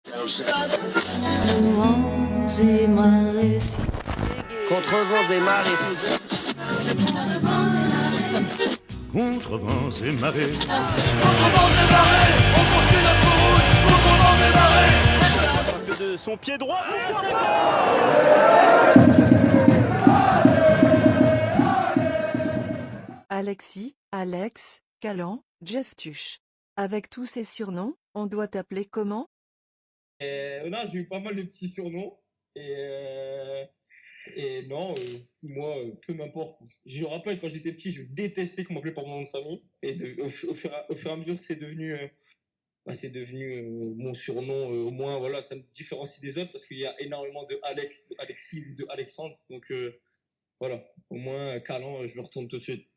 Vents et marées, Contre vents et marées sous Contre vents et marées, de son pied droit. Alexis, Alex, Calan, Jeff Tuche. Avec tous ces surnoms, on doit t'appeler comment? Là, j'ai eu pas mal de petits surnoms. Et non, moi, peu m'importe. Je me rappelle quand j'étais petit, je détestais qu'on m'appelait par mon nom de famille. Et au fur et à mesure, c'est devenu mon surnom. Au moins, voilà, ça me différencie des autres parce qu'il y a énormément de Alex, de Alexis ou de Alexandre. Donc voilà, au moins, Calan, je me retourne tout de suite.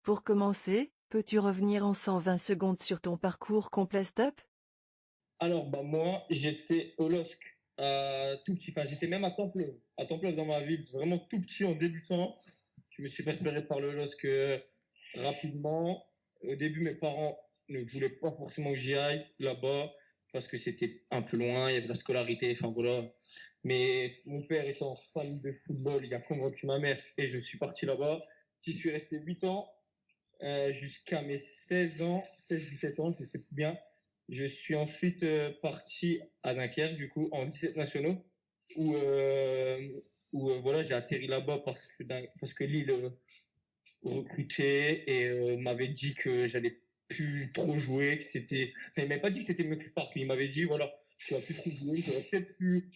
Pour commencer, peux-tu revenir en 120 secondes sur ton parcours complet stop? Alors, bah, moi, j'étais au LOSC, tout petit. Enfin, j'étais même à Templeuve dans ma ville, vraiment tout petit en débutant. Je me suis fait repérer par le LOSC rapidement. Au début, mes parents ne voulaient pas forcément que j'y aille là-bas parce que c'était un peu loin, il y avait de la scolarité, enfin voilà. Mais mon père étant fan de football, il a convaincu ma mère et je suis parti là-bas. J'y suis resté 8 ans jusqu'à mes 16 ans, 16-17 ans, je ne sais plus bien. Je suis ensuite parti à Dunkerque, du coup, en 17 nationaux, où voilà, j'ai atterri là-bas parce que Lille recrutait et m'avait dit que j'allais plus trop jouer, que c'était... Enfin, il m'avait pas dit que c'était mieux que je parte, mais il m'avait dit, voilà, tu vas plus trop jouer, j'aurais peut-être pu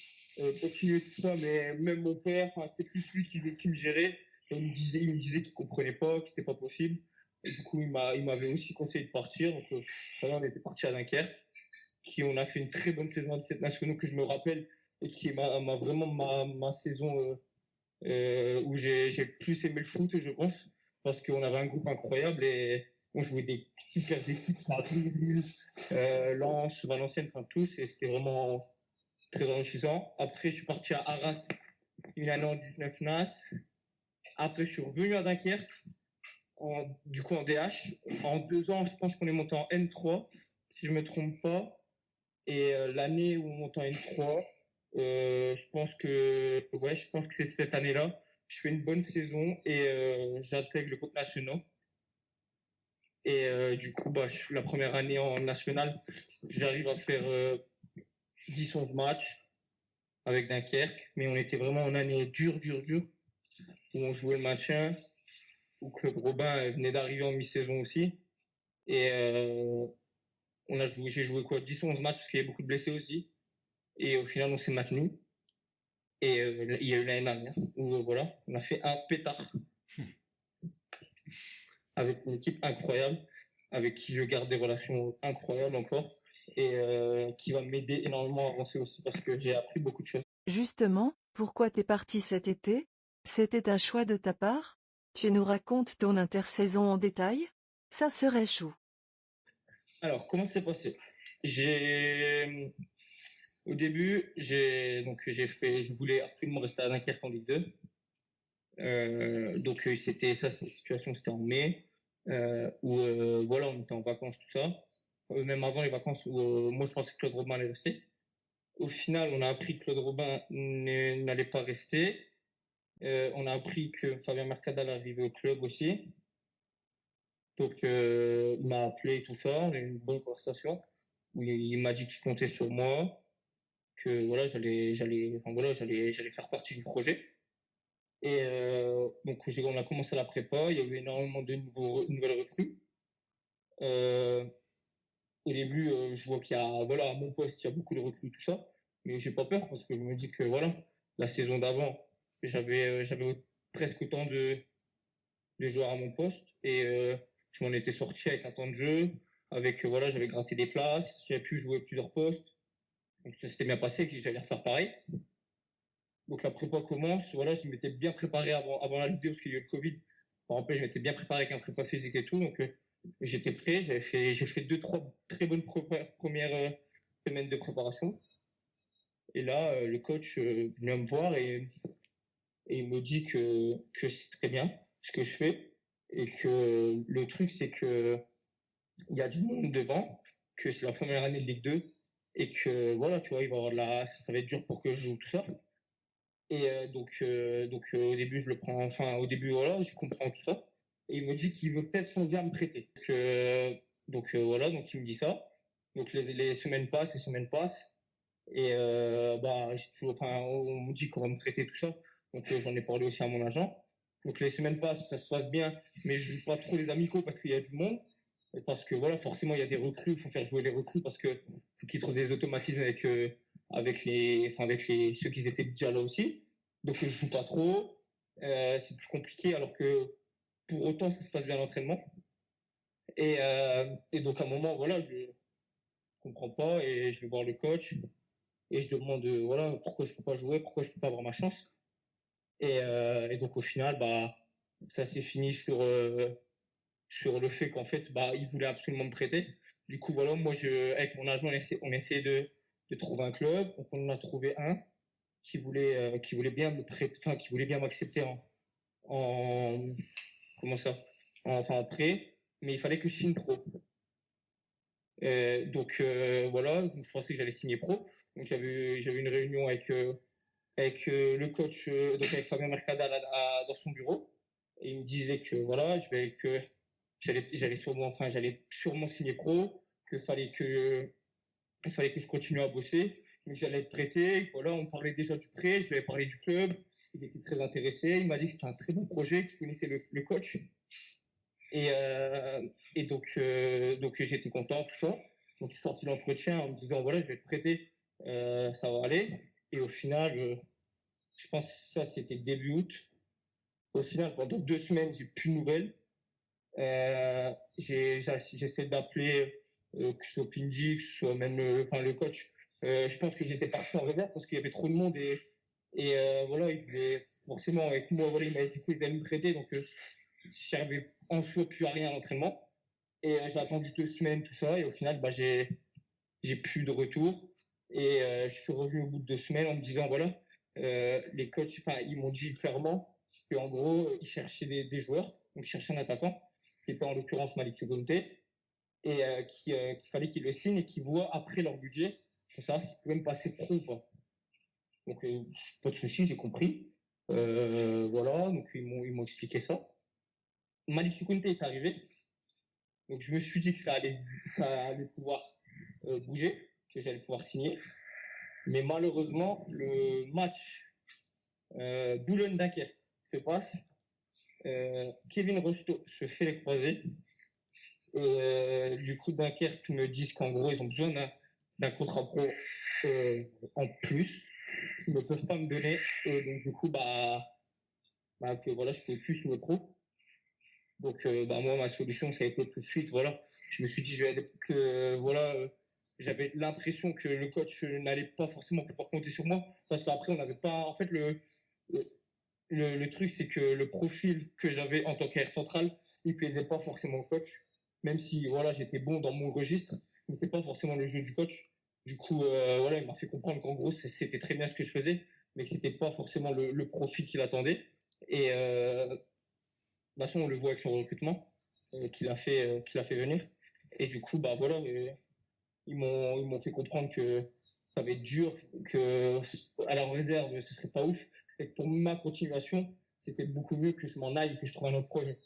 continuer tout ça, mais même mon père, enfin, c'était plus lui qui me gérait. Et il me disait qu'il comprenait pas, que c'était pas possible. Et du coup, il m'avait aussi conseillé de partir. Donc, voilà, on était parti à Dunkerque, on a fait une très bonne saison à 17 nationaux que je me rappelle et qui est vraiment ma saison où j'ai le plus aimé le foot, je pense, parce qu'on avait un groupe incroyable et on jouait des super équipes, Paris, Lille, Lens, Valenciennes, enfin tous, et c'était vraiment très enrichissant. Après, je suis parti à Arras, une année en 19 NAS. Après, je suis revenu à Dunkerque, du coup en DH. En 2 ans, je pense qu'on est monté en N3, si je ne me trompe pas. Et l'année où on monte en N3, je pense que c'est cette année-là. Je fais une bonne saison et j'intègre le groupe national. Et du coup, la première année en national, j'arrive à faire 10-11 matchs avec Dunkerque. Mais on était vraiment en année dure, où on jouait le maintien, où Claude Robin venait d'arriver en mi-saison aussi. Et j'ai joué quoi, 10-11 matchs parce qu'il y avait beaucoup de blessés aussi. Et au final, on s'est maintenu. Et il y a eu l'année dernière où voilà, on a fait un pétard avec une équipe incroyable, avec qui je garde des relations incroyables encore et qui va m'aider énormément à avancer aussi parce que j'ai appris beaucoup de choses. Justement, pourquoi t'es parti cet été? C'était un choix de ta part? Tu nous racontes ton intersaison en détail? Ça serait chou. Alors, comment c'est passé? Au début, je voulais absolument rester à Dunkerque en Ligue 2. Donc cette situation, c'était en mai, où voilà, on était en vacances, tout ça. Même avant les vacances, où moi je pensais que Claude Robin allait rester. Au final, on a appris que Claude Robin n'allait pas rester. On a appris que Fabien Mercadal arrivait au club aussi. Donc il m'a appelé et tout ça, on a eu une bonne conversation où il m'a dit qu'il comptait sur moi, que voilà, j'allais faire partie du projet. Et donc, on a commencé la prépa, il y a eu énormément de nouvelles recrues. Au début, je vois qu'il y a, voilà, à mon poste, il y a beaucoup de recrues, tout ça. Mais j'ai pas peur parce que je me dis que, voilà, la saison d'avant, j'avais presque autant de joueurs à mon poste. Et je m'en étais sorti avec un temps de jeu, voilà, j'avais gratté des places, j'avais pu jouer plusieurs postes. Donc ça s'était bien passé, que j'allais refaire pareil. Donc la prépa commence, voilà, je m'étais bien préparé avant la Ligue 2 parce qu'il y a eu le Covid. En rappel, je m'étais bien préparé avec un prépa physique et tout, donc j'étais prêt. J'ai fait 2-3 très bonnes premières semaines de préparation. Et là, le coach vient me voir et il me dit que c'est très bien ce que je fais et que le truc c'est que il y a du monde devant, que c'est la première année de Ligue 2 et que voilà, tu vois, il va avoir ça va être dur pour que je joue tout ça. Et au début, je le prends, enfin, au début, voilà, je comprends tout ça. Et il me dit qu'il veut peut-être songer à me prêter. Voilà, donc il me dit ça. Donc les semaines passent, les semaines passent. Et j'ai toujours, enfin, on me dit qu'on va me prêter tout ça. Donc j'en ai parlé aussi à mon agent. Donc les semaines passent, ça se passe bien, mais je joue pas trop les amicaux parce qu'il y a du monde. Et parce que voilà, forcément, il y a des recrues, il faut faire jouer les recrues parce que faut qu'ils trouvent des automatismes avec ceux qui étaient déjà là aussi. Donc je joue pas trop. C'est plus compliqué alors que pour autant, ça se passe bien l'entraînement. Et donc à un moment, voilà, je comprends pas et je vais voir le coach et je demande voilà pourquoi je peux pas jouer, pourquoi je peux pas avoir ma chance. Et donc au final, ça s'est fini sur le fait qu'en fait, il voulait absolument me prêter. Du coup, voilà, moi, avec mon agent, on essayait de trouver un club. Donc, on en a trouvé un qui voulait bien me prêter, enfin, qui voulait bien m'accepter en, comment ça, en prêt, mais il fallait que je signe pro. Voilà, je pensais que j'allais signer pro. Donc, j'avais une réunion avec le coach, donc avec Fabien Mercadal dans son bureau. Et il me disait que voilà, j'allais sûrement signer pro, qu'il fallait que je continue à bosser, que j'allais être prêté. Voilà, on parlait déjà du prêt, je lui avais parlé du club, il était très intéressé, il m'a dit que c'était un très bon projet, qu'il connaissait le coach. Donc j'étais content, tout ça. Donc je suis sorti de l'entretien en me disant voilà, je vais être prêté, ça va aller. Et au final, je pense que ça c'était début août. Au final, pendant 2 semaines, j'ai plus de nouvelles. J'essaie d'appeler que ce soit Pinji, que ce soit même le coach. Je pense que j'étais parti en réserve parce qu'il y avait trop de monde et voilà, il voulait forcément avec moi, voilà, il m'avait dit qu'ils allaient me prêter, donc j'arrivais en soi plus à rien à l'entraînement. Et j'ai attendu 2 semaines, tout ça, et au final, j'ai plus de retour. Et je suis revenu au bout de 2 semaines en me disant voilà, les coachs, enfin, ils m'ont dit clairement qu'en gros, ils cherchaient des joueurs, donc ils cherchaient un attaquant qui était en l'occurrence Malik Chukwunte, et qu'il fallait qu'ils le signent et qu'ils voient après leur budget pour savoir s'ils pouvaient me passer pro ou pas. Donc, pas de souci, j'ai compris. Voilà, donc ils m'ont expliqué ça. Malik Chukwunte est arrivé, donc je me suis dit que ça allait pouvoir bouger, que j'allais pouvoir signer. Mais malheureusement, le match Boulogne-Dunkerque se passe. Kevin Rocheteau se fait les croisés. Du coup, Dunkerque me disent qu'en gros, ils ont besoin d'un contrat pro en plus qu'ils ne peuvent pas me donner. Et donc, du coup, que voilà, je ne peux plus signer pro. Donc, moi, ma solution, ça a été tout de suite, voilà. Je me suis dit, j'avais l'impression que le coach n'allait pas forcément pouvoir compter sur moi parce qu'après, on n'avait pas. En fait, le truc, c'est que le profil que j'avais en tant qu'air central, il plaisait pas forcément au coach, même si voilà, j'étais bon dans mon registre, mais c'est pas forcément le jeu du coach. Du coup, voilà, il m'a fait comprendre qu'en gros, c'était très bien ce que je faisais, mais que c'était pas forcément le profil qu'il attendait. Et de toute façon, on le voit avec son recrutement qu'il a fait venir. Et du coup, voilà, ils m'ont fait comprendre que ça va être dur, que à la réserve, ce serait pas ouf. Et que pour ma continuation, c'était beaucoup mieux que je m'en aille et que je trouve un autre projet.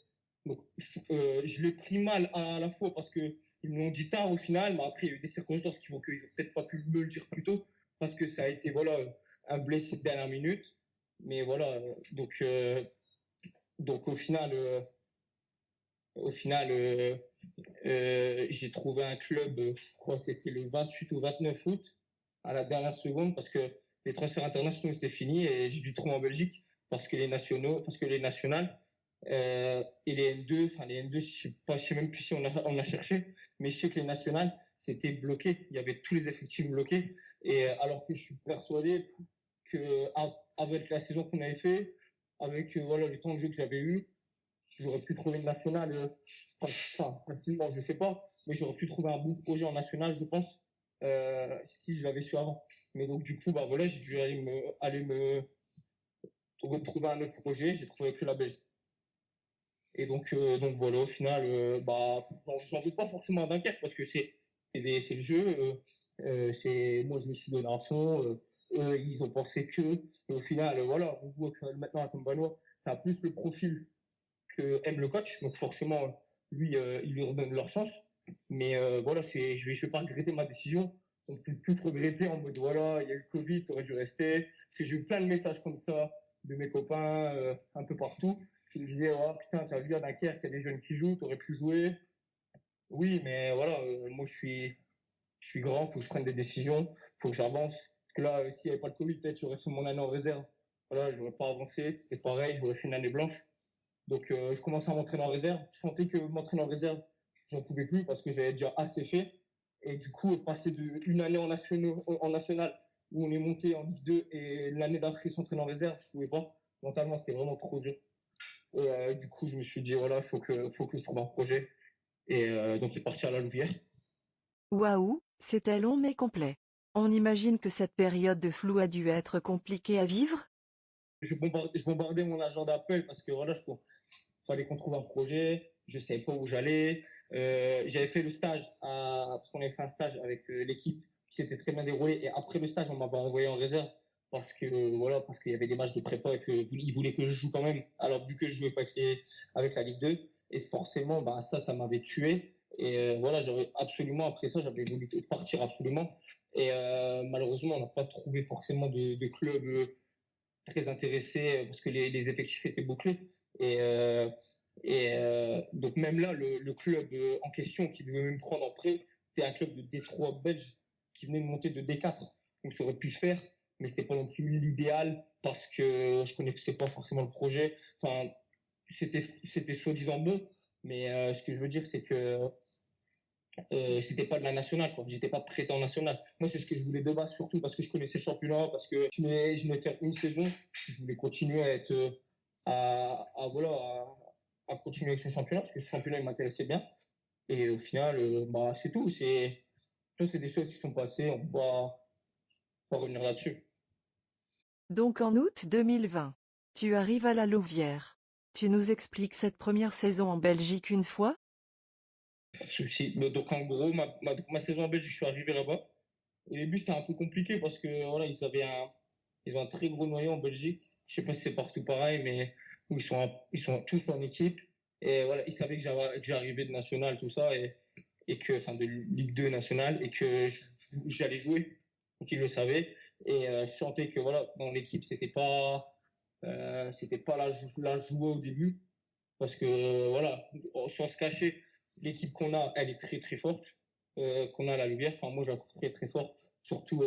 Donc, je l'ai pris mal à la fois parce qu'ils me l'ont dit tard au final, mais après, il y a eu des circonstances qui font qu'ils n'ont peut-être pas pu me le dire plus tôt parce que ça a été voilà, un blessé de dernière minute. Mais voilà, donc au final, j'ai trouvé un club, je crois que c'était le 28 ou 29 août, à la dernière seconde, parce que les transferts internationaux c'était fini et j'ai dû trouver en Belgique parce que les nationales et les N2, enfin les N2, je sais même plus si on a cherché, mais je sais que les nationales c'était bloqué, il y avait tous les effectifs bloqués, et alors que je suis persuadé que avec la saison qu'on avait fait, avec voilà le temps de jeu que j'avais eu, j'aurais pu trouver une nationale, facilement, je sais pas, mais j'aurais pu trouver un bon projet en national, je pense, si je l'avais su avant. Mais donc, du coup, voilà, j'ai dû aller me retrouver un autre projet, j'ai trouvé que la Belgique. Et donc voilà, au final, j'en veux pas forcément à Dunkerque parce que c'est C'est le jeu. Moi, je me suis donné à fond. Eux, ils ont pensé que. Et au final, voilà, on voit que maintenant, à Tombano, ça a plus le profil que aime le coach. Donc, forcément, lui, il lui redonne leur chance. Mais voilà, je vais pas regretter ma décision. On peut tous regretter en mode voilà, il y a eu le Covid, t'aurais dû rester. Parce que j'ai eu plein de messages comme ça de mes copains un peu partout qui me disaient oh putain, t'as vu à Dunkerque, il y a des jeunes qui jouent, t'aurais pu jouer. Oui, mais voilà, moi je suis grand, faut que je prenne des décisions, faut que j'avance. Parce que là, s'il n'y avait pas de Covid, peut-être j'aurais fait mon année en réserve. Voilà, j'aurais pas avancé, c'était pareil, j'aurais fait une année blanche. Donc je commençais à m'entraîner en réserve. Je sentais que m'entraîner en réserve, j'en pouvais plus parce que j'avais déjà assez fait. Et du coup, passer d'une année en national où on est monté en Ligue 2 et l'année d'après s'entraîner en réserve, je pouvais pas. Mentalement, c'était vraiment trop dur. Et du coup, je me suis dit, voilà, faut que je trouve un projet. Et donc, c'est parti à la Louvière. Waouh, c'était long mais complet. On imagine que cette période de flou a dû être compliquée à vivre? Je bombardais mon agent d'appel parce que voilà, fallait qu'on trouve un projet. Je savais pas où j'allais. J'avais fait le stage parce qu'on avait fait un stage avec l'équipe qui s'était très bien déroulé. Et après le stage, on m'avait envoyé en réserve parce que voilà, parce qu'il y avait des matchs de prépa et qu'ils voulaient que je joue quand même. Alors vu que je jouais pas avec la Ligue 2, et forcément, bah ça m'avait tué. Et voilà, j'avais absolument après ça, j'avais voulu partir absolument. Et malheureusement, on n'a pas trouvé forcément de club très intéressé parce que les effectifs étaient bouclés. Donc même là, le club en question qui devait me prendre en prêt, c'était un club de D3 belge qui venait de monter de D4. Donc ça aurait pu se faire, mais c'était pas non plus l'idéal parce que je connaissais pas forcément le projet. Enfin, c'était soi-disant bon, mais ce que je veux dire, c'est que c'était pas de la nationale, quoi. J'étais pas prêt en national. Moi, c'est ce que je voulais de base, surtout parce que je connaissais le championnat, parce que je venais faire une saison. Je voulais continuer à être, voilà, à continuer avec ce championnat, parce que ce championnat, il m'intéressait bien. Et au final, bah, c'est tout. C'est des choses qui sont passées. On peut pas revenir là-dessus. Donc en août 2020, tu arrives à la Louvière. Tu nous expliques cette première saison en Belgique une fois? Pas de souci. Donc en gros, ma saison en Belgique, je suis arrivé là-bas. Au début, c'était un peu compliqué parce que voilà, ils ont un très gros noyau en Belgique. Je sais pas si c'est partout pareil, mais où ils sont tous en équipe. Et voilà, ils savaient que j'arrivais de national, tout ça, enfin, de Ligue 2 nationale, et que j'allais jouer. Donc, ils le savaient. Et je sentais que voilà, dans l'équipe, c'était pas la joie au début. Parce que voilà, sans se cacher, l'équipe qu'on a, elle est très très forte. Qu'on a à la Louvière. Enfin, moi, je la trouve très très forte, surtout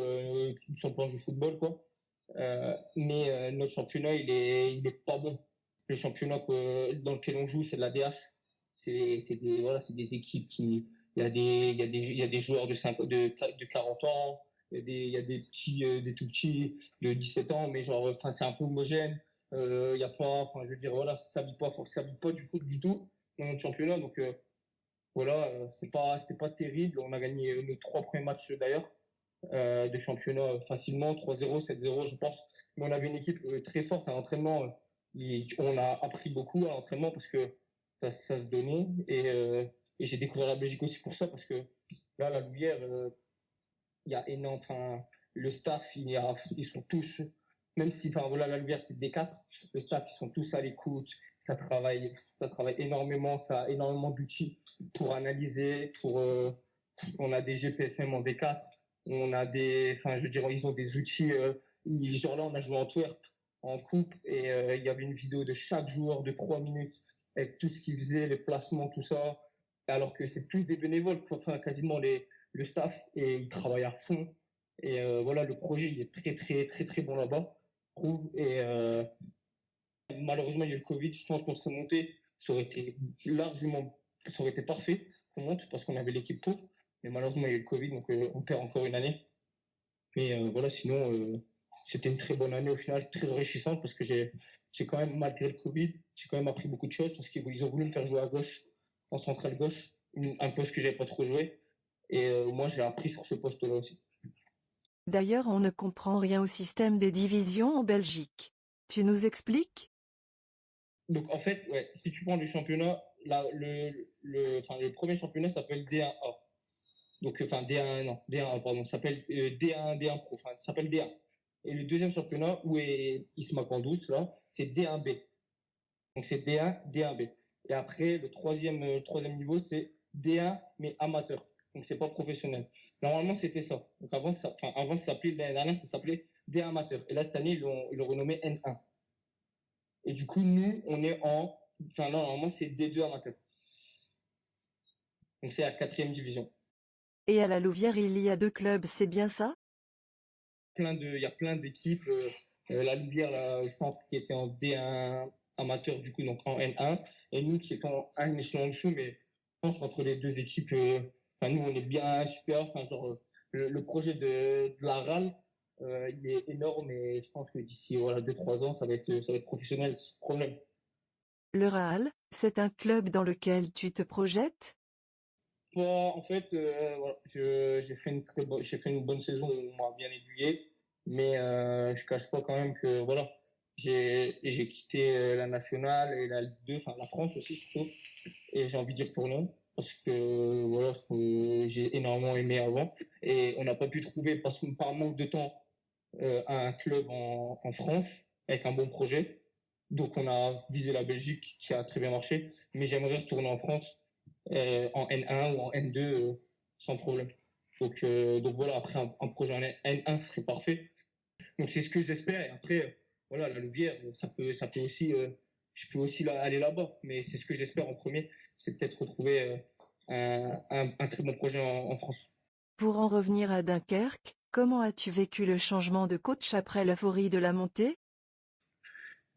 sur le plan du football, quoi. Mais notre championnat, il est pas bon. Le championnat dans lequel on joue, c'est de la DH. Voilà, c'est des équipes qui, il y a des joueurs de 40 ans, il y a des tout petits de 17 ans, mais genre, enfin, c'est un peu homogène. Il y a pas, enfin, je veux dire, voilà, ça vit pas du foot du tout dans notre championnat. Donc, voilà, c'était pas terrible. On a gagné nos 3 premiers matchs d'ailleurs de championnat facilement, 3-0, 7-0, je pense. Mais on avait une équipe très forte à l'entraînement. On a appris beaucoup à l'entraînement parce que ça se donnait. Et j'ai découvert la Belgique aussi pour ça parce que là, la Louvière, il y a énorme. Enfin, le staff, ils sont tous. Même si, enfin, voilà, la Louvière, c'est D4, le staff, ils sont tous à l'écoute, ça travaille énormément, ça a énormément d'outils pour analyser, on a des GPS même en D4, enfin, je veux dire, ils ont des outils, genre là, on a joué en Antwerp, en coupe, et il y avait une vidéo de chaque joueur de 3 minutes, avec tout ce qu'ils faisaient, les placements, tout ça, alors que c'est plus des bénévoles, enfin, quasiment le staff, et ils travaillent à fond. Et voilà, le projet, il est très, très, très, très bon là-bas. Et malheureusement, il y a eu le Covid. Je pense qu'on serait monté. Ça aurait été largement, ça aurait été parfait qu'on monte parce qu'on avait l'équipe pour. Mais malheureusement, il y a eu le Covid, donc on perd encore une année. Mais voilà, sinon, c'était une très bonne année au final, très enrichissante parce que j'ai quand même, malgré le Covid, j'ai quand même appris beaucoup de choses parce qu'ils ont voulu me faire jouer à gauche, en centrale gauche, un poste que j'avais pas trop joué. Et moi, j'ai appris sur ce poste-là aussi. D'ailleurs, on ne comprend rien au système des divisions en Belgique. Tu nous expliques? Donc en fait, ouais, si tu prends le championnat, là, enfin, le premier championnat s'appelle D1A. Donc, enfin, D1, non, D1, pardon, ça s'appelle D1, D1 Pro, enfin, ça s'appelle D1. Et le deuxième championnat, où est Isma Kandous, là, c'est D1B. Donc, c'est D1, D1B. Et après, le troisième niveau, c'est D1, mais amateur. Donc, c'est pas professionnel. Normalement, c'était ça. Donc, avant, ça s'appelait, l'année dernière, ça s'appelait D1 amateur. Et là, cette année, ils l'ont renommé N1. Et du coup, nous, on est enfin, non, normalement, c'est D2 amateur. Donc, c'est la 4e division. Et à la Louvière, il y a 2 clubs, c'est bien ça? Il y a plein d'équipes. La Louvière, là, au centre, qui était en D1 amateur, du coup, donc en N1. Et nous, qui étions un échelon en dessous, mais je pense qu'entre les deux équipes, enfin, nous, on est bien super. Enfin, genre, le projet de la RAL, il est énorme et je pense que d'ici voilà, 2-3 ans, ça va être professionnel, sans problème. Le RAL, c'est un club dans lequel tu te projettes? En fait, voilà, j'ai fait une bonne saison où on m'a bien aiguillé, mais je cache pas quand même que voilà, j'ai quitté la nationale et la Ligue 2, enfin la France aussi surtout, et j'ai envie d'y retourner parce que voilà, ce que j'ai énormément aimé avant et on n'a pas pu trouver parce que par manque de temps un club en France avec un bon projet. Donc on a visé la Belgique qui a très bien marché, mais j'aimerais retourner en France en N1 ou en N2 sans problème. Donc voilà, après un projet en N1 serait parfait. Donc c'est ce que j'espère. Et après, voilà, la Louvière, ça peut aussi, je peux aussi aller là-bas. Mais c'est ce que j'espère en premier, c'est peut-être retrouver un très bon projet en France. Pour en revenir à Dunkerque, comment as-tu vécu le changement de coach après l'euphorie de la montée?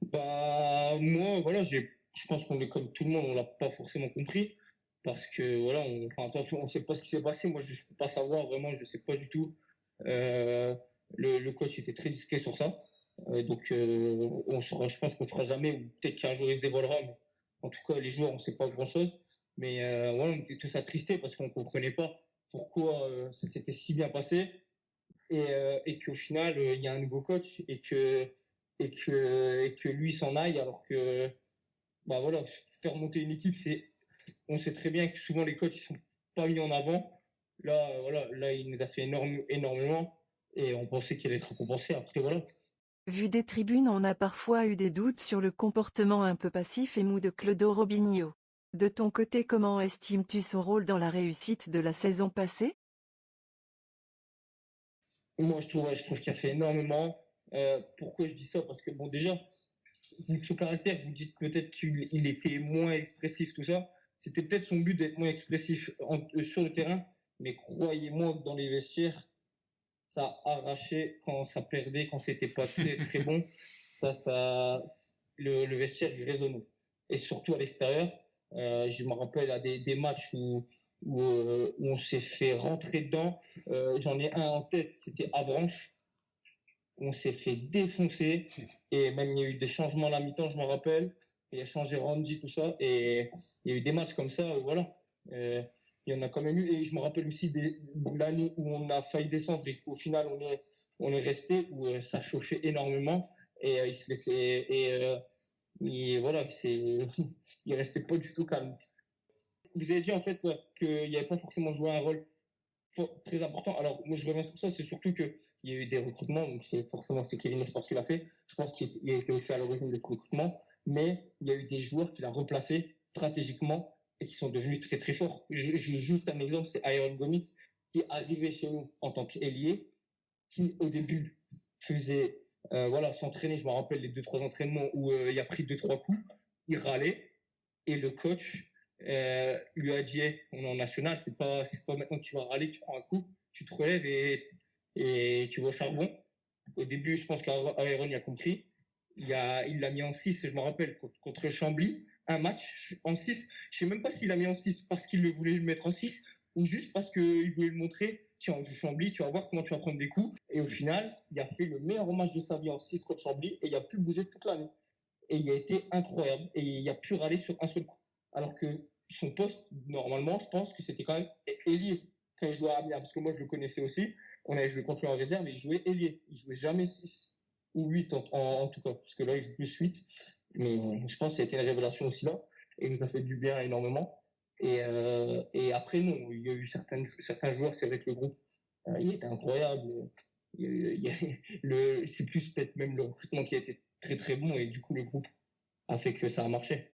Bah moi, voilà, je pense qu'on est comme tout le monde, on l'a pas forcément compris parce que voilà, enfin, attention, on sait pas ce qui s'est passé. Moi, je peux pas savoir vraiment, je sais pas du tout. Euh, le coach était très discret sur ça, donc je pense qu'on fera jamais, ou peut-être qu'un jour il se dévoilera. Mais en tout cas, les joueurs, on sait pas grand-chose. Mais voilà, on était tous attristés parce qu'on comprenait pas pourquoi ça s'était si bien passé et qu'au final, il y a un nouveau coach et que lui s'en aille alors que bah voilà, faire monter une équipe, on sait très bien que souvent les coachs ils sont pas mis en avant. Là, voilà, là il nous a fait énormément et on pensait qu'il allait être récompensé. Après voilà. Vu des tribunes, on a parfois eu des doutes sur le comportement un peu passif et mou de Clodo Robinho. De ton côté, comment estimes-tu son rôle dans la réussite de la saison passée? Moi je trouve qu'il a fait énormément. Pourquoi je dis ça? Parce que bon déjà, vu que son caractère, vous dites peut-être qu'il était moins expressif, tout ça. C'était peut-être son but d'être moins expressif sur le terrain, mais croyez-moi que dans les vestiaires, ça arrachait quand ça perdait, quand c'était pas très très bon. Le vestiaire il résonnait. Et surtout à l'extérieur, je me rappelle à des matchs où on s'est fait rentrer dedans. J'en ai un en tête, c'était Avranches. On s'est fait défoncer et même il y a eu des changements à la mi-temps, je me rappelle. Il a changé Randy, tout ça. Et il y a eu des matchs comme ça, voilà. Il y en a quand même eu. Et je me rappelle aussi de l'année où on a failli descendre et qu'au final on est resté, où ça chauffait énormément. Et il se laissait. Et voilà, il restait pas du tout calme. Vous avez dit en fait ouais, qu'il n'y avait pas forcément joué un rôle très important. Alors, moi, je reviens sur ça, c'est surtout qu'il y a eu des recrutements, donc c'est Kevin Esport qui l'a fait. Je pense qu'il a été aussi à l'origine des recrutements, mais il y a eu des joueurs qu'il a remplacés stratégiquement et qui sont devenus très très forts. Juste un exemple, c'est Iron Gomis, qui est arrivé chez nous en tant qu'ailier, qui au début faisait voilà, s'entraîner. Je me rappelle les 2-3 entraînements où il a pris 2-3 coups, il râlait, et le coach lui a dit hey, on est en national, c'est pas maintenant que tu vas râler, tu prends un coup, tu te relèves et tu vas au charbon. Au début, je pense qu'Aaron y a compris. Il l'a mis en 6, je me rappelle, contre Chambly, un match en 6. Je sais même pas s'il l'a mis en 6 parce qu'il voulait le mettre en 6 ou juste parce qu'il voulait le montrer. Tiens, on joue Chambly, tu vas voir comment tu vas prendre des coups. Et au final, il a fait le meilleur match de sa vie en 6 contre Chambly et il a pu bouger toute l'année. Et il a été incroyable et il a pu râler sur un seul coup. Alors que son poste, normalement, je pense que c'était quand même ailier quand il jouait à Amiens. Parce que moi, je le connaissais aussi. On avait joué contre lui en réserve, mais il jouait ailier. Il jouait jamais 6 ou 8 en tout cas. Parce que là, il joue plus 8. Mais je pense que ça a été une révélation aussi là. Et il nous a fait du bien énormément. Et après, non, il y a eu certains joueurs, c'est vrai que le groupe, il était incroyable. C'est plus peut-être même le recrutement qui a été très très bon et du coup, le groupe a fait que ça a marché.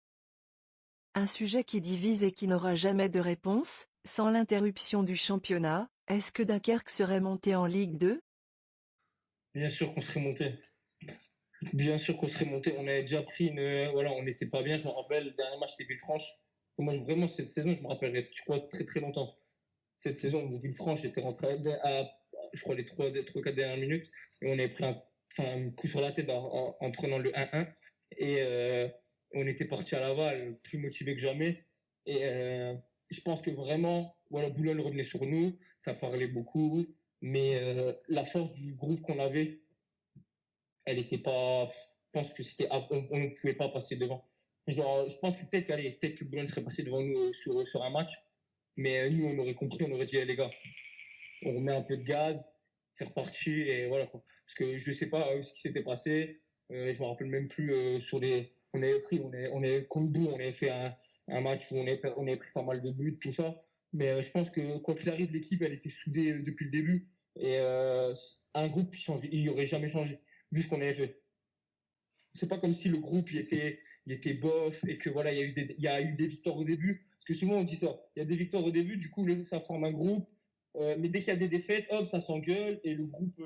Un sujet qui divise et qui n'aura jamais de réponse, sans l'interruption du championnat, est-ce que Dunkerque serait monté en Ligue 2? Bien sûr qu'on serait monté. Bien sûr qu'on serait monté. On avait déjà pris voilà, on n'était pas bien. Je me rappelle, le dernier match, c'était Villefranche. Moi, vraiment, cette saison, je me rappellerai, je crois, très très longtemps. Cette saison, où Villefranche était rentré je crois, les 3-4 dernières minutes. Et on avait pris un coup sur la tête en prenant le 1-1. Et on était parti à Laval, plus motivé que jamais. Et je pense que vraiment, voilà, Boulogne revenait sur nous. Ça parlait beaucoup. Mais la force du groupe qu'on avait, elle était pas. Je pense que on ne pouvait pas passer devant. Je pense que peut-être que Boulogne serait passé devant nous sur un match, mais nous on aurait compris, on aurait dit les gars, on remet un peu de gaz, c'est reparti et voilà quoi. Parce que je sais pas ce qui s'était passé, je me rappelle même plus on avait pris, on est contre Bourg, on avait fait un match où on avait pris pas mal de buts, tout ça. Mais je pense que quoi qu'il arrive, l'équipe elle était soudée depuis le début et un groupe il y aurait jamais changé vu ce qu'on avait fait. C'est pas comme si le groupe il était bof et que voilà, il y a eu des victoires au début. Parce que souvent on dit ça. Il y a des victoires au début, du coup ça forme un groupe. Mais dès qu'il y a des défaites, hop, ça s'engueule et le groupe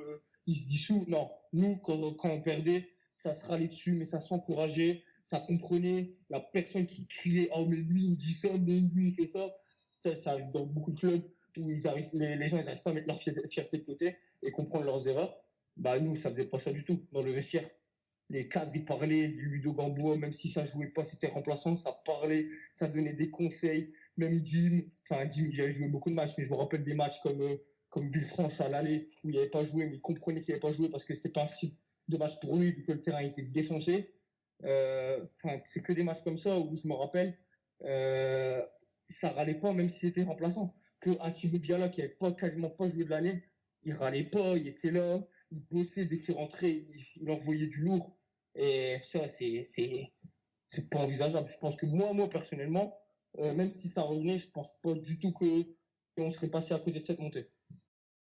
il se dissout. Non, nous quand on perdait, ça se râlait dessus, mais ça s'encourageait, ça comprenait. La personne qui criait oh mais lui il me dit ça, mais lui il fait ça. Ça arrive dans beaucoup de clubs où les gens ils n'arrivent pas à mettre leur fierté de côté et comprendre leurs erreurs. Bah nous ça faisait pas ça du tout dans le vestiaire. Les cadres, ils parlaient, Ludo Gamboa, même si ça jouait pas, c'était remplaçant, ça parlait, ça donnait des conseils. Même Jim, il a joué beaucoup de matchs, mais je me rappelle des matchs comme Villefranche à l'aller, où il n'avait pas joué, mais il comprenait qu'il n'avait pas joué parce que c'était pas un style de match pour lui, vu que le terrain était défoncé. C'est que des matchs comme ça où je me rappelle, ça râlait pas, même si c'était remplaçant. Que Hakim Biala, qui n'avait quasiment pas joué de l'année, il râlait pas, il était là, il bossait dès qu'il rentrait, il envoyait du lourd. Et ça, c'est pas envisageable. Je pense que moi personnellement, même si ça revenait, je pense pas du tout qu'on serait passé à côté de cette montée.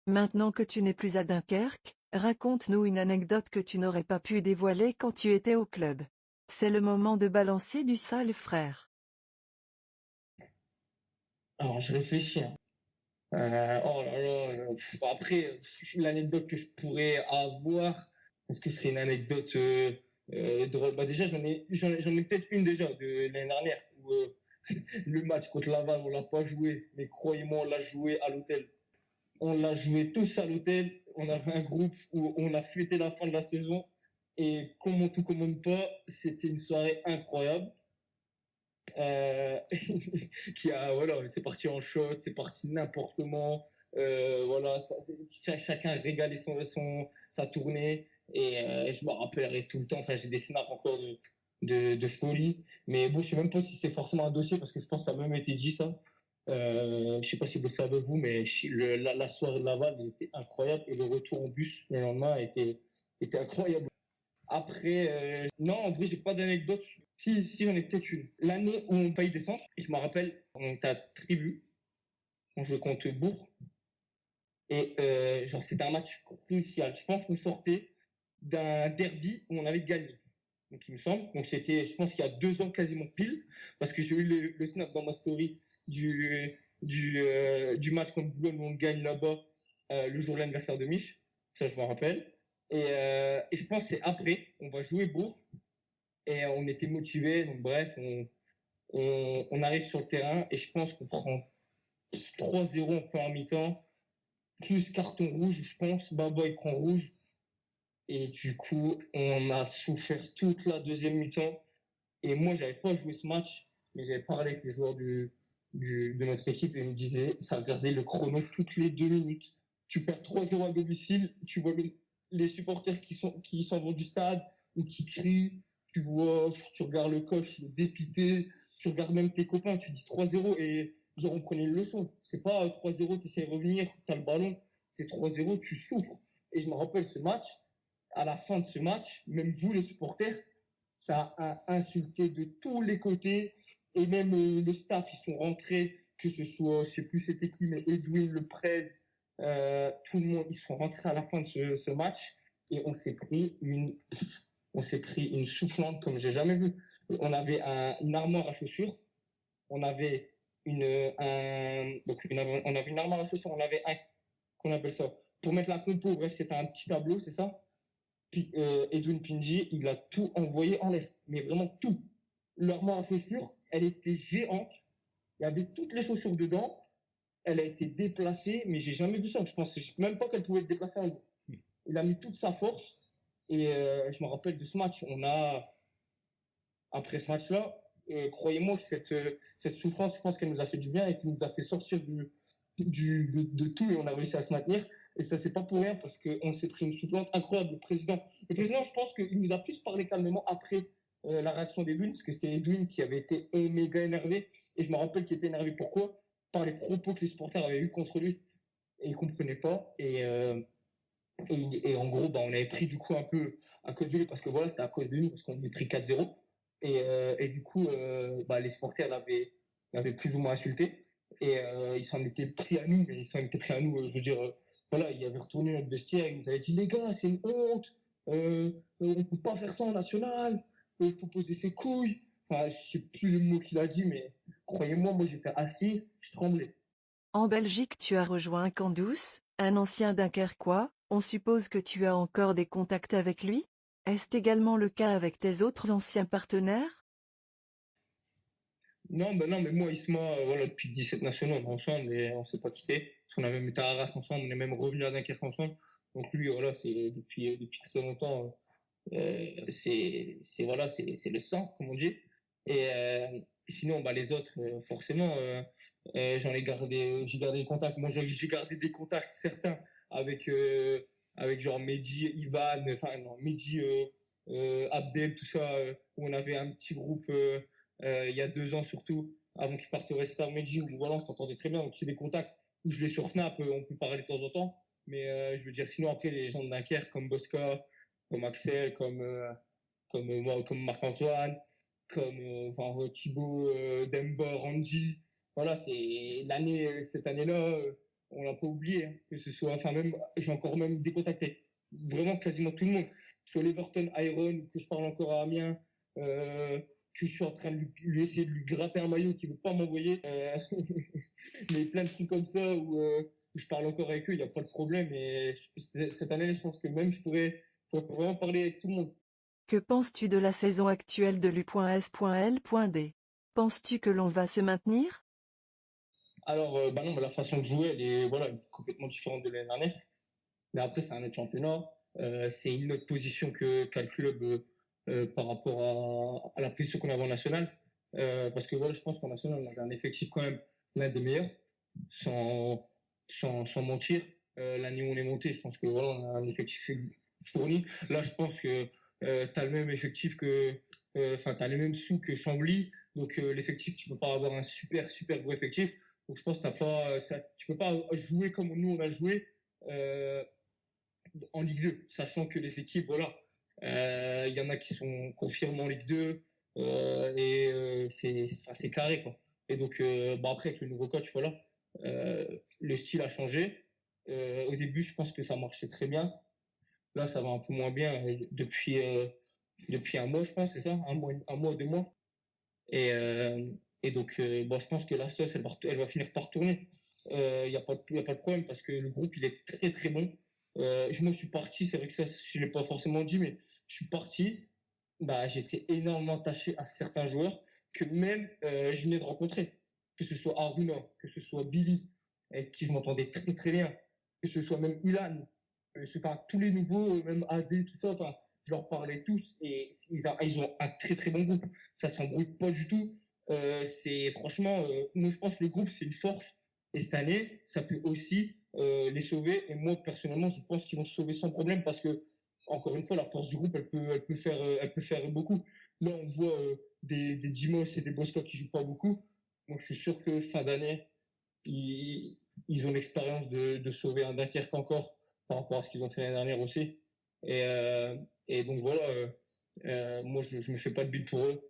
Maintenant que tu n'es plus à Dunkerque, raconte-nous une anecdote que tu n'aurais pas pu dévoiler quand tu étais au club. C'est le moment de balancer du sale, frère. Alors, je réfléchis. Hein. Oh là là, après, l'anecdote que je pourrais avoir, est-ce que ce serait une anecdote drôle? Bah déjà, j'en ai peut-être une déjà de l'année dernière où le match contre Laval, on l'a pas joué, mais croyez-moi, on l'a joué à l'hôtel. On l'a joué tous à l'hôtel. On avait un groupe où on a fêté la fin de la saison et comme on tout commande pas, c'était une soirée incroyable. Voilà, c'est parti en shot, c'est parti n'importe comment. Voilà, chacun régalait sa tournée et je me rappellerai tout le temps. Enfin, j'ai des snaps encore de folie. Mais bon, je sais même pas si c'est forcément un dossier parce que je pense que ça a même été dit ça. Je sais pas si vous le savez vous, mais la soirée de Laval était incroyable et le retour en bus le lendemain était incroyable. Après, non, en vrai, j'ai pas d'anecdote. Si, j'en ai peut-être une. L'année où on paye descendre, je me rappelle, on était à Tribu, on jouait contre Bourg, et genre c'était un match crucial. Je pense qu'on sortait d'un derby où on avait gagné. Donc il me semble. Donc c'était, je pense qu'il y a 2 ans quasiment pile, parce que j'ai eu le snap dans ma story du match contre Boulogne où on gagne là-bas le jour de l'anniversaire de Mich. Ça, je me rappelle. Et je pense que c'est après, on va jouer Bourg. Et on était motivés, donc bref, on arrive sur le terrain et je pense qu'on prend 3-0 en première mi-temps, plus carton rouge, je pense, Baba il prend rouge. Et du coup, on a souffert toute la deuxième mi-temps. Et moi, j'avais pas joué ce match, mais j'avais parlé avec les joueurs de notre équipe et ils me disaient, ça regardait le chrono toutes les 2 minutes. Tu perds 3-0 à domicile, tu vois les supporters qui s'en vont du stade ou qui crient. Tu regardes le coach, il est dépité, tu regardes même tes copains, tu dis 3-0 et genre on prenait une leçon. C'est pas 3-0, tu essaies de revenir, tu as le ballon, c'est 3-0, tu souffres. Et je me rappelle ce match, à la fin de ce match, même vous les supporters, ça a insulté de tous les côtés. Et même le staff, ils sont rentrés, que ce soit, je sais plus c'était qui, mais Edwin, le prez, tout le monde, ils sont rentrés à la fin de ce match et on s'est pris une soufflante comme j'ai jamais vu. On avait une armoire à chaussures, on avait on avait une armoire à chaussures, on avait qu'on appelle ça, pour mettre la compo, bref, c'était un petit tableau, c'est ça. Puis Edwin Pinji, il a tout envoyé en l'air, mais vraiment tout. L'armoire à chaussures, elle était géante, il y avait toutes les chaussures dedans, elle a été déplacée, mais j'ai jamais vu ça. Je pensais même pas qu'elle pouvait être déplacée un jour. Il a mis toute sa force, et je me rappelle de ce match. Après ce match-là, croyez-moi que cette souffrance, je pense qu'elle nous a fait du bien et qu'elle nous a fait sortir de tout et on a réussi à se maintenir. Et ça, c'est pas pour rien parce qu'on s'est pris une soufflante incroyable. Le président, je pense qu'il nous a plus parlé calmement après la réaction d'Edwin, parce que c'est Edwin qui avait été méga énervé. Et je me rappelle qu'il était énervé pourquoi? Par les propos que les supporters avaient eu contre lui. Et il comprenait pas. Et en gros, on avait pris du coup un peu à cause de lui, parce que voilà, c'était à cause de nous, parce qu'on avait pris 4-0. Et du coup, les supporters l'avaient plus ou moins insulté. Et ils s'en étaient pris à nous, mais ils s'en étaient pris à nous, je veux dire, voilà, il avait retourné notre vestiaire, il nous avait dit, les gars, c'est une honte, on peut pas faire ça en national, il faut poser ses couilles. Enfin, je sais plus le mot qu'il a dit, mais croyez-moi, moi j'étais assis, je tremblais. En Belgique, tu as rejoint Candous, un ancien Dunkerquois. On suppose que tu as encore des contacts avec lui? Est-ce également le cas avec tes autres anciens partenaires? Non, mais moi, Isma, voilà, depuis 17 nationaux, on est ensemble et on s'est pas quitté. Parce qu'on a même été à Arras ensemble, on est même revenu à Dunkerque ensemble. Donc lui, voilà, c'est depuis très longtemps, voilà, c'est le sang, comme on dit. Et sinon, les autres, forcément, j'ai gardé des contacts. Moi, j'ai gardé des contacts certains avec avec genre Mehdi, Ivan, enfin non, Mehdi, Abdel, tout ça, où on avait un petit groupe il y a 2 ans surtout, avant qu'il parte au Restart Mehdi, où voilà, on s'entendait très bien. Donc c'est des contacts où je les sur Snap, on peut parler de temps en temps. Mais je veux dire, sinon après les gens de Dunkerque comme Bosca, comme Axel, comme Marc-Antoine, comme Thibaut, Demba, Randy. Voilà, c'est cette année-là, on l'a pas oublié, hein, que ce soit, enfin même, j'ai encore même décontacté vraiment quasiment tout le monde, soit l'Everton Iron, que je parle encore à Amiens, que je suis en train de lui essayer de lui gratter un maillot qu'il veut pas m'envoyer, mais plein de trucs comme ça où je parle encore avec eux, il n'y a pas de problème. Et cette année, je pense que même je pourrais vraiment parler avec tout le monde. Que penses-tu de la saison actuelle de l'U.S.L.D? Penses-tu que l'on va se maintenir? Alors, non, mais la façon de jouer, elle est voilà, complètement différente de l'année dernière. Mais après, c'est un autre championnat. C'est une autre position qu'a le club par rapport à la position qu'on avait en national. Parce que voilà, je pense qu'en national, on avait un effectif quand même l'un des meilleurs, sans, sans mentir. L'année où on est monté, je pense que voilà, on a un effectif fourni. Là, je pense que tu as le même effectif t'as les mêmes sous que Chambly. Donc, l'effectif, tu peux pas avoir un super gros effectif. Donc, je pense que tu peux pas jouer comme nous, on a joué. En Ligue 2, sachant que les équipes, voilà, il y en a qui sont confirmés en Ligue 2 c'est carré, quoi. Et donc, après, avec le nouveau coach, voilà, le style a changé. Au début, je pense que ça marchait très bien. Là, ça va un peu moins bien depuis un mois, je pense, c'est ça, un mois, 2 mois. Et donc, je pense que la sauce, elle va finir par tourner. Il n'y a pas de problème parce que le groupe, il est très, très bon. Moi, je suis parti, c'est vrai que ça, je ne l'ai pas forcément dit, mais je suis parti. J'étais énormément attaché à certains joueurs que même je venais de rencontrer. Que ce soit Aruna, que ce soit Billy, avec qui je m'entendais très, très bien. Que ce soit même Ilan, tous les nouveaux, même AD, tout ça, je leur parlais tous et ils ont un très, très bon groupe. Ça s'embrouille pas du tout. C'est franchement, moi, je pense que le groupe, c'est une force. Et cette année, ça peut aussi les sauver. Et moi, personnellement, je pense qu'ils vont se sauver sans problème parce que, encore une fois, la force du groupe, elle peut faire beaucoup. Là, on voit des Dimos et des Bosco qui jouent pas beaucoup. Moi, je suis sûr que fin d'année, ils ont l'expérience de sauver un Dunkerque encore par rapport à ce qu'ils ont fait l'année dernière aussi. Et donc voilà, moi, je me fais pas de bile pour eux.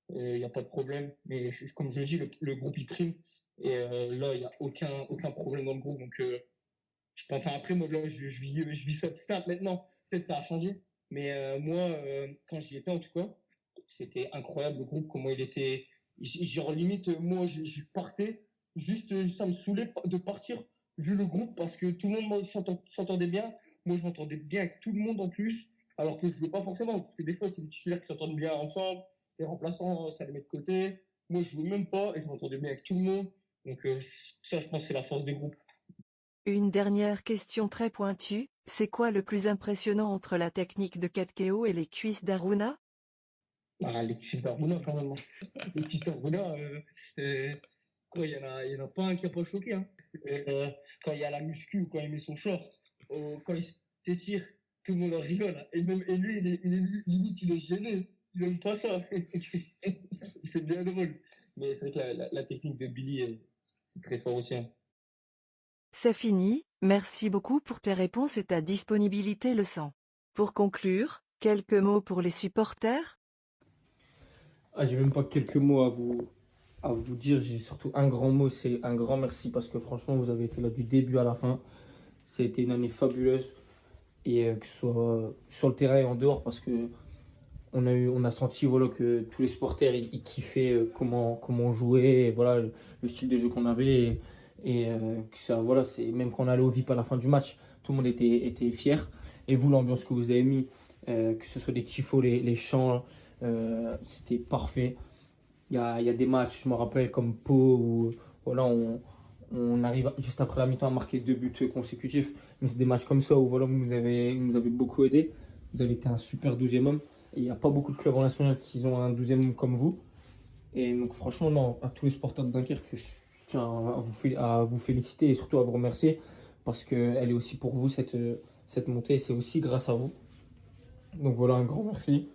Il n'y a pas de problème. Mais comme je le dis, le groupe, il prime. Et là, il n'y a aucun problème dans le groupe. Donc, je pense, enfin, après, moi, là, je vis ça de stade maintenant. Peut-être ça a changé. Mais moi, quand j'y étais, en tout cas, c'était incroyable le groupe, comment il était. Genre, limite, moi, je partais. Juste, ça me saoulait de partir vu le groupe parce que tout le monde s'entendait bien. Moi, je m'entendais bien avec tout le monde en plus. Alors que je ne jouais pas forcément. Parce que des fois, c'est les titulaires qui s'entendent bien ensemble. Les remplaçants, ça les met de côté. Moi, je jouais même pas et je m'entendais bien avec tout le monde. Donc, ça, je pense, c'est la force des groupes. Une dernière question très pointue, c'est quoi le plus impressionnant entre la technique de Katkeo et les cuisses d'Aruna? Ah, les cuisses d'Aruna, quand même. Les cuisses d'Aruna, il y en a pas un qui n'a pas choqué. Hein. Quand il y a la muscu ou quand il met son short, quand il s'étire, tout le monde en rigole. Et lui, limite, il est gêné. Il n'aime pas ça. C'est bien drôle. Mais c'est vrai que la technique de Billy, c'est très fort aussi. Hein. C'est fini, merci beaucoup pour tes réponses et ta disponibilité le sang. Pour conclure, quelques mots pour les supporters? J'ai même pas quelques mots à vous dire, j'ai surtout un grand mot, c'est un grand merci parce que franchement vous avez été là du début à la fin. Ça a été une année fabuleuse et que ce soit sur le terrain et en dehors parce que on a senti voilà, que tous les supporters ils kiffaient comment on jouait, et, voilà, le style de jeu qu'on avait que ça, voilà, c'est, même quand on allait au VIP à la fin du match, tout le monde était fier. Et vous, l'ambiance que vous avez mis, que ce soit des tifos, les chants, c'était parfait. Il y a des matchs, je me rappelle, comme Pau, où voilà, on arrive juste après la mi-temps à marquer 2 buts consécutifs. Mais c'est des matchs comme ça où voilà, vous nous avez beaucoup aidé. Vous avez été un super 12e homme. Et il n'y a pas beaucoup de clubs en national qui ont un 12e homme comme vous. Et donc franchement, non, à tous les supporters de Dunkerque, je tiens à vous féliciter et surtout à vous remercier. Parce qu'elle est aussi pour vous, cette montée. C'est aussi grâce à vous. Donc voilà, un grand merci.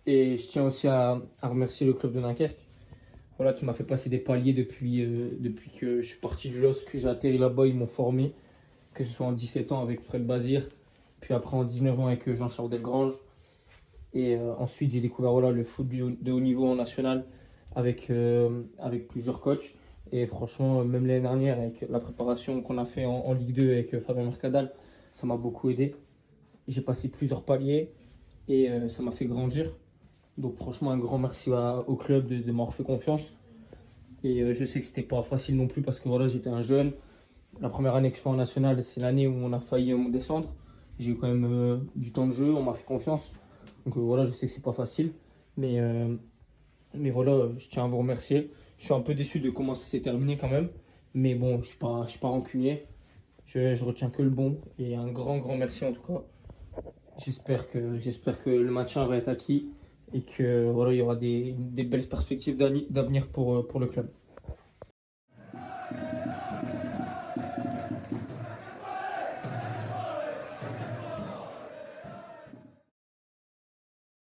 Et je tiens aussi à remercier le club de Dunkerque. Voilà, qui m'a fait passer des paliers depuis que je suis parti du LOSC, que j'ai atterri là-bas, ils m'ont formé, que ce soit en 17 ans avec Fred Bazir, puis après en 19 ans avec Jean-Charles Delgrange. Et ensuite, j'ai découvert voilà, le foot de haut niveau en national avec plusieurs coachs. Et franchement, même l'année dernière, avec la préparation qu'on a fait en Ligue 2 avec Fabien Mercadal, ça m'a beaucoup aidé. J'ai passé plusieurs paliers et ça m'a fait grandir. Donc franchement, un grand merci au club de m'avoir fait confiance. Et je sais que c'était pas facile non plus parce que voilà, j'étais un jeune. La première année que je fais en national, c'est l'année où on a failli descendre. J'ai eu quand même du temps de jeu, on m'a fait confiance. Donc voilà, je sais que c'est pas facile. Mais voilà, je tiens à vous remercier. Je suis un peu déçu de comment ça s'est terminé quand même. Mais bon, je suis pas rancunier. Je retiens que le bon. Et un grand merci en tout cas. J'espère que le maintien va être acquis et que voilà, il y aura des belles perspectives d'avenir pour le club.